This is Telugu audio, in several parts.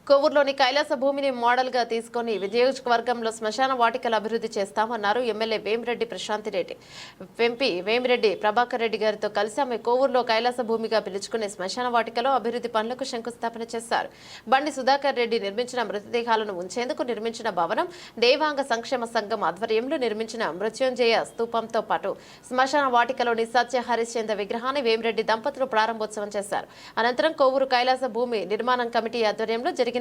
కొవ్వూరులోని కైలాస భూమిని మోడల్గా తీసుకుని నియోజకవర్గంలో శ్మశాన వాటికలు అభివృద్ధి చేస్తామన్నారు ఎమ్మెల్యే వేమిరెడ్డి ప్రశాంతిరెడ్డి. ఎంపీ వేమిరెడ్డి ప్రభాకర్ రెడ్డి గారితో కలిసి ఆమె కొవ్వూరులో కైలాస భూమిగా పిలుచుకునే శ్మశాన వాటికలో అభివృద్ధి పనులకు శంకుస్థాపన చేశారు. బండి సుధాకర్ రెడ్డి నిర్మించిన మృతదేహాలను ఉంచేందుకు నిర్మించిన భవనం, దేవాంగ సంక్షేమ సంఘం ఆధ్వర్యంలో నిర్మించిన మృత్యుంజయ స్తూపంతో పాటు శ్మశాన వాటికలోని సత్య హరిశ్చంద్ర విగ్రహాన్ని వేమిరెడ్డి దంపతులు ప్రారంభోత్సవం చేశారు. అనంతరం కొవ్వూరు కైలాస భూమి నిర్మాణం కమిటీ ఆధ్వర్యంలో జరిగిన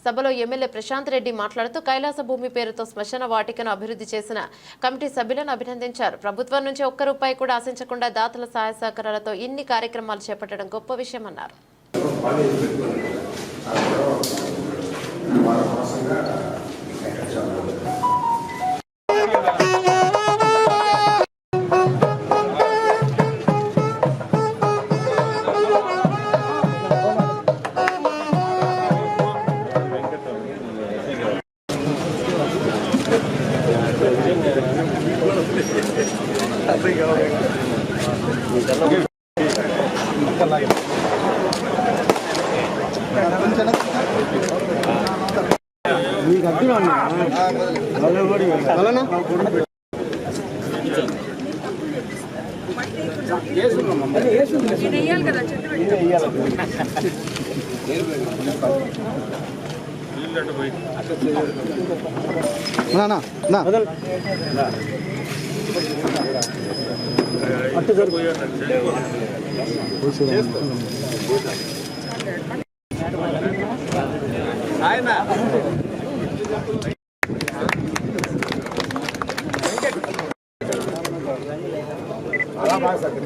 సభలో ఎమ్మెల్యే ప్రశాంత్ రెడ్డి మాట్లాడుతూ కైలాస భూమి పేరుతో శ్మశాన వాటికను అభివృద్ధి చేసిన కమిటీ సభ్యులను అభినందించారు. ప్రభుత్వం నుంచి ఒక్క రూపాయి కూడా ఆశించకుండా దాతల సహాయ సహకారాలతో ఇన్ని కార్యక్రమాలు చేపట్టడం గొప్ప విషయమన్నారు.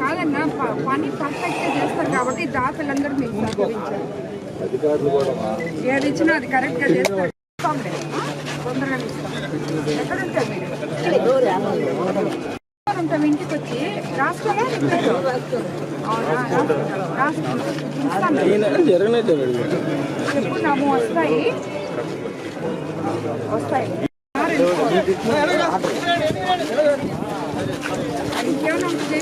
కాదన్నా పని పర్ఫెక్ట్ చేస్తారు కాబట్టి దాతలందరూ మీకు సహకరించారు. ఏది ఇచ్చినా అది కరెక్ట్గా చేస్తారు. తొందరగా ఎక్కడ ఉంటారు మీరు? ఉంటాం ఇంటికి వచ్చి రాసుకోవాలి. చెప్పున్నాము వస్తాయి. ఇంకేమైనా ఉంటుంది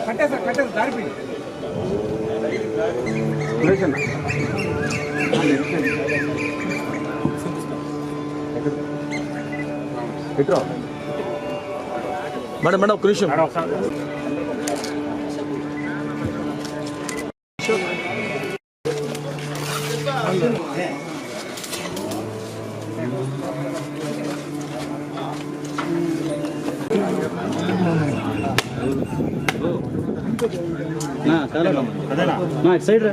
కట్టేసారు దారిపి మేడం మేడం ఒక నిమిషం సైడ్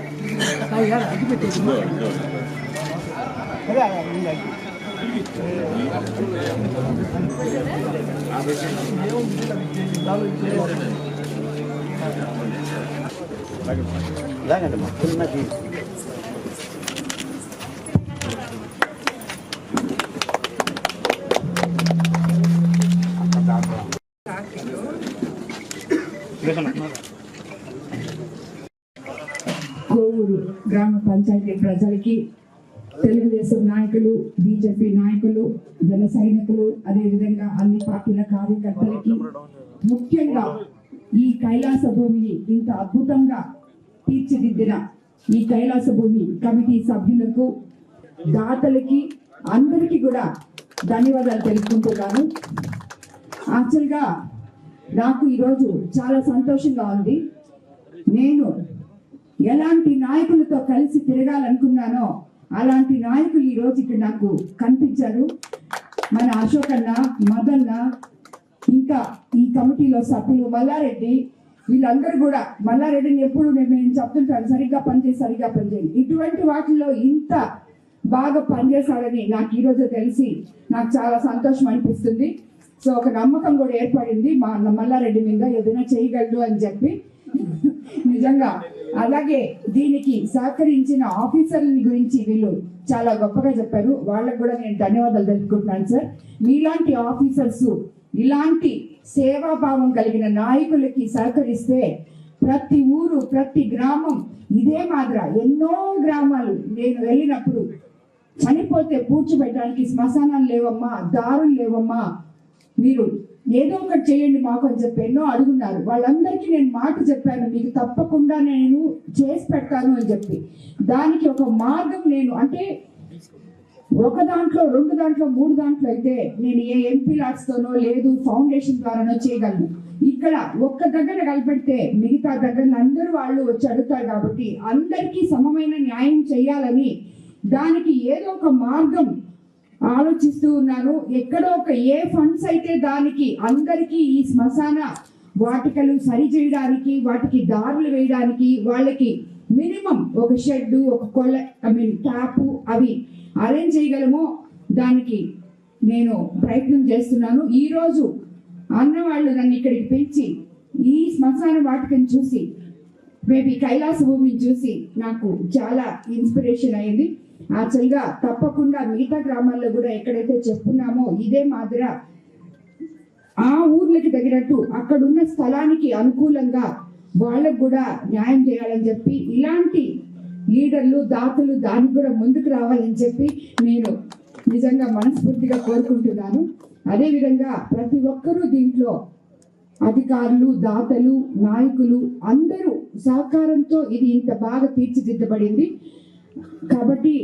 కొవ్వూరు గ్రామ పంచాయతీ ప్రజలకి, తెలుగుదేశం నాయకులు, బీజేపీ నాయకులు, జన సైనికులు, అదేవిధంగా అన్ని పార్టీల కార్యకర్తలకి, ముఖ్యంగా ఈ కైలాస భూమిని ఇంత అద్భుతంగా తీర్చిదిద్దిన ఈ కైలాస భూమి కమిటీ సభ్యులకు, దాతలకి అందరికీ కూడా ధన్యవాదాలు తెలుపుకుంటున్నాను. యాక్చువల్గా నాకు ఈరోజు చాలా సంతోషంగా ఉంది. నేను ఎలాంటి నాయకులతో కలిసి తిరగాలనుకున్నానో అలాంటి నాయకులు ఈరోజు ఇక్కడ నాకు కనిపించారు. మన అశోక్ అన్న, మదన్న, ఇంకా ఈ కమిటీలో సభ్యులు మల్లారెడ్డి, వీళ్ళందరూ కూడా మల్లారెడ్డిని ఎప్పుడు నేను చెప్తుంటాను, సరిగ్గా పనిచేయండి. ఇటువంటి వాటిల్లో ఇంత బాగా పనిచేశాడని నాకు ఈరోజు తెలిసి నాకు చాలా సంతోషం అనిపిస్తుంది. సో ఒక నమ్మకం కూడా ఏర్పడింది మా మల్లారెడ్డి మీద, ఏదైనా చేయగలడు అని చెప్పి. నిజంగా అలాగే దీనికి సహకరించిన ఆఫీసర్ల గురించి వీళ్ళు చాలా గొప్పగా చెప్పారు. వాళ్ళకు కూడా నేను ధన్యవాదాలు తెలుపుకుంటున్నాను సార్. మీలాంటి ఆఫీసర్స్, ఇలాంటి సేవాభావం కలిగిన నాయకులకి సహకరిస్తే ప్రతి ఊరు, ప్రతి గ్రామం ఇదే మాదిరి ఎన్నో గ్రామాలు నేను వెళ్ళినప్పుడు చనిపోతే పూడ్చిపెట్టడానికి శ్మశానాలు లేవమ్మా, దారులు లేవమ్మా, మీరు ఏదో ఒకటి చేయండి మాకు అని చెప్పి ఎన్నో అడుగున్నారు. వాళ్ళందరికీ నేను మాట చెప్పాను, మీకు తప్పకుండా నేను చేసి పెడతాను అని చెప్పి. దానికి ఒక మార్గం నేను అంటే ఒక దాంట్లో, 2 దాంట్లో, 3 దాంట్లో అయితే నేను ఏ ఎంపీ లాట్స్తోనో లేదు ఫౌండేషన్ ద్వారానో చేయగలను. ఇక్కడ ఒక్క దగ్గర కలిపెడితే మిగతా దగ్గర అందరూ వాళ్ళు వచ్చి అడుగుతారు. కాబట్టి అందరికీ సమమైన న్యాయం చేయాలని దానికి ఏదో ఒక మార్గం ఆలోచిస్తూ ఉన్నాను. ఎక్కడో ఒక ఏ ఫండ్స్ అయితే దానికి అందరికీ ఈ శ్మశాన వాటికలు సరి చేయడానికి, వాటికి దారులు వేయడానికి, వాళ్ళకి మినిమం ఒక షెడ్, ఒక ట్యాపు అవి అరేంజ్ చేయగలమో దానికి నేను ప్రయత్నం చేస్తున్నాను. ఈరోజు అన్నవాళ్ళు నన్ను ఇక్కడికి పెంచి ఈ శ్మశాన వాటికను చూసి, మేబీ కైలాస భూమిని చూసి నాకు చాలా ఇన్స్పిరేషన్ అయింది. యాక్చువల్గా తప్పకుండా మిగతా గ్రామాల్లో కూడా ఎక్కడైతే చెప్పున్నామో ఇదే మాదిర ఆ ఊర్లకి తగినట్టు అక్కడున్న స్థలానికి అనుకూలంగా వాళ్ళకు కూడా న్యాయం చేయాలని చెప్పి, ఇలాంటి లీడర్లు, దాతలు దానికి కూడా ముందుకు రావాలని చెప్పి నేను నిజంగా మనస్ఫూర్తిగా కోరుకుంటున్నాను. అదేవిధంగా ప్రతి ఒక్కరూ దీంట్లో అధికారులు, దాతలు, నాయకులు అందరూ సహకారంతో ఇది ఇంత బాగా తీర్చిదిద్దబడింది. కాబట్టి